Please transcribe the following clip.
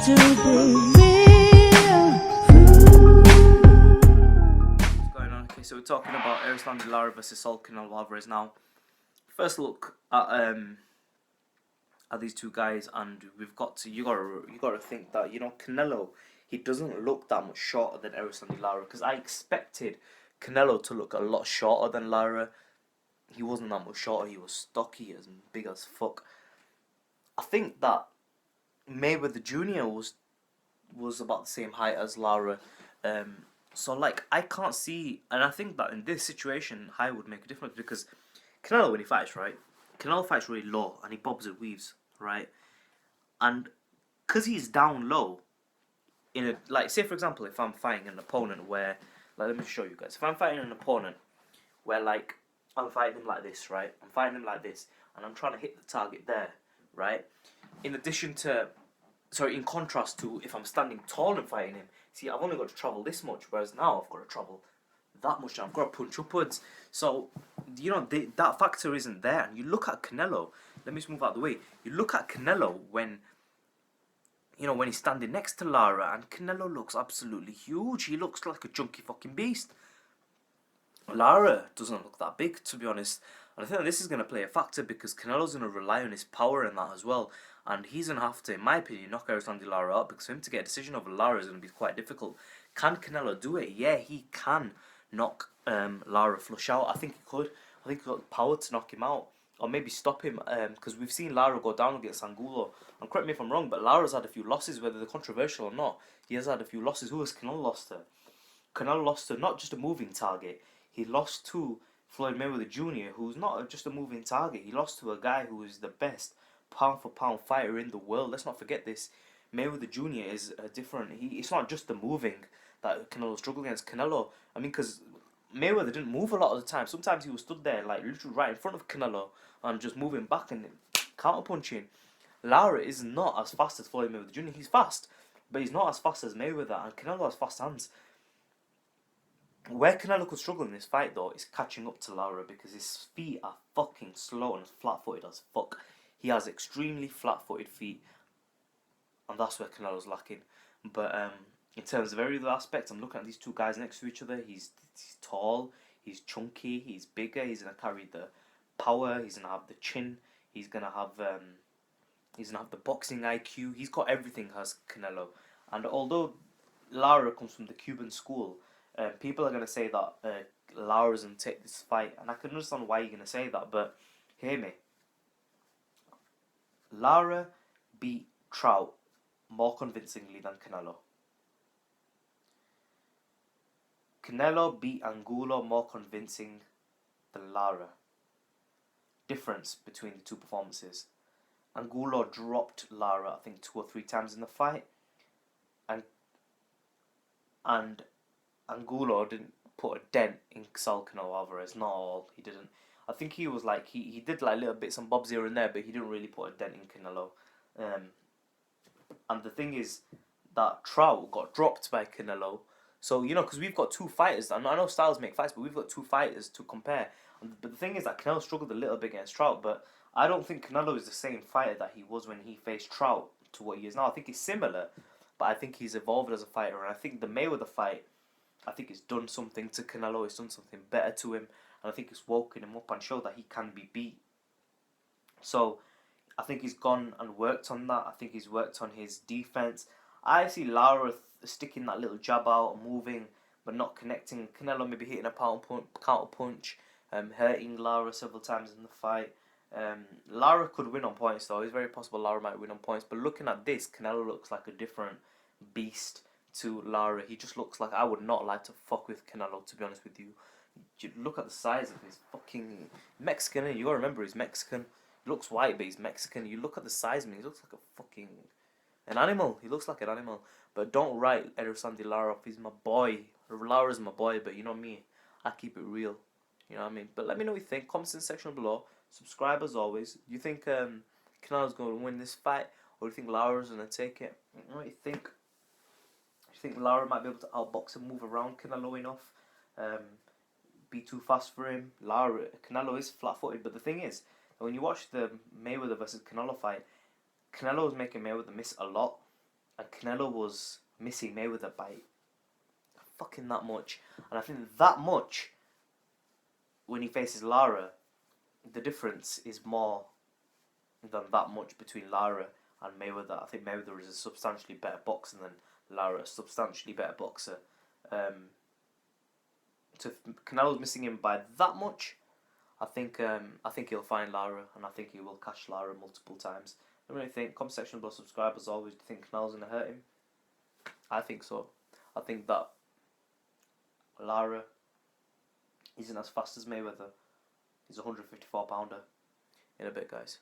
to be real. What's going on? Okay, so we're talking about Erislandy, Lara versus Canelo Alvarez now. First look at these two guys, and you gotta think that Canelo, he doesn't look that much shorter than Erislandy Lara, because I expected Canelo to look a lot shorter than Lara. He wasn't that much shorter. He was stocky as big as fuck. I think that Mayweather Jr. was about the same height as Lara. So I can't see, and I think that in this situation, height would make a difference, because Canelo, when he fights, right, Canelo fights really low and he bobs and weaves, right, and because he's down low, say for example, if I'm fighting an opponent where, let me show you guys, if I'm fighting an opponent where I'm fighting him like this, right, I'm fighting him like this, and I'm trying to hit the target there, right, in contrast to if I'm standing tall and fighting him. See, I've only got to travel this much, whereas now I've got to travel that much. I've got to punch upwards. So, that factor isn't there. And you look at Canelo. Let me just move out of the way. You look at Canelo when he's standing next to Lara, and Canelo looks absolutely huge. He looks like a chunky fucking beast. Lara doesn't look that big, to be honest. And I think that this is going to play a factor, because Canelo's going to rely on his power in that as well. And he's going to have to, in my opinion, knock Erislandy Lara out, because for him to get a decision over Lara is going to be quite difficult. Can Canelo do it? Yeah, he can knock Lara flush out. I think he could. I think he's got the power to knock him out, or maybe stop him, because we've seen Lara go down against Angulo. And correct me if I'm wrong, but Lara's had a few losses, whether they're controversial or not. He has had a few losses. Who has Canelo lost to? Canelo lost to not just a moving target. He lost to Floyd Mayweather Jr., who's not just a moving target. He lost to a guy who is the best pound for pound fighter in the world. Let's not forget this. Mayweather Jr. is a different. It's not just the moving that Canelo struggled against. Canelo, I mean, because Mayweather didn't move a lot of the time. Sometimes he was stood there, literally right in front of Canelo, and just moving back and counter punching. Lara is not as fast as Floyd Mayweather Jr. He's fast, but he's not as fast as Mayweather, and Canelo has fast hands. Where Canelo could struggle in this fight, though, is catching up to Lara, because his feet are fucking slow and flat-footed as fuck. He has extremely flat-footed feet, and that's where Canelo's lacking. But in terms of every other aspect, I'm looking at these two guys next to each other. He's tall, he's chunky, he's bigger, he's going to carry the power, he's going to have the chin, he's going to have the boxing IQ. He's got everything, has Canelo. And although Lara comes from the Cuban school, people are going to say that Lara's going to take this fight, and I can understand why you're going to say that, but hear me. Lara beat Trout more convincingly than Canelo. Canelo beat Angulo more convincing than Lara. Difference between the two performances. Angulo dropped Lara, I think, 2 or 3 times in the fight, and Angulo didn't put a dent in Canelo Alvarez. Not all, he didn't. I think he was he did little bits and bobs here and there, but he didn't really put a dent in Canelo. And the thing is that Trout got dropped by Canelo. So, because we've got two fighters, and I know styles make fights, but we've got two fighters to compare. But the thing is that Canelo struggled a little bit against Trout, but I don't think Canelo is the same fighter that he was when he faced Trout to what he is now. I think he's similar, but I think he's evolved as a fighter, and I think the Mayweather fight, I think it's done something to Canelo, it's done something better to him, and I think it's woken him up and showed that he can be beat. So, I think he's gone and worked on that. I think he's worked on his defense. I see Lara sticking that little jab out, moving, but not connecting. Canelo maybe hitting a counter punch, hurting Lara several times in the fight. Lara could win on points, though. It's very possible Lara might win on points. But looking at this, Canelo looks like a different beast to Lara. He just looks like, I would not like to fuck with Canelo, to be honest with you. You look at the size of his fucking Mexican, and you gotta remember he's Mexican. He looks white, but he's Mexican. You look at the size of him, he looks like a fucking an animal. He looks like an animal. But don't write Erislandy Lara off. He's my boy. Lara's my boy, but you know me, I keep it real. You know what I mean? But let me know what you think. Comments in the section below. Subscribe as always. Do you think Canelo's going to win this fight, or do you think Lara's going to take it? What do you think? Do you think Lara might be able to outbox and move around Canelo enough? Be too fast for him? Canelo is flat-footed, but the thing is, when you watch the Mayweather versus Canelo fight, Canelo is making Mayweather miss a lot. and Canelo was missing Mayweather by fucking that much. And I think that much, when he faces Lara, the difference is more than that much between Lara and Mayweather. I think Mayweather is a substantially better boxer than Lara, a substantially better boxer. So if Canelo's missing him by that much, I think he'll find Lara, and I think he will catch Lara multiple times. Let me know what you think. Comment section below. Subscribe as always. Do you think Canelo's gonna hurt him? I think so. I think that Lara isn't as fast as Mayweather. He's a 154 pounder. In a bit, guys.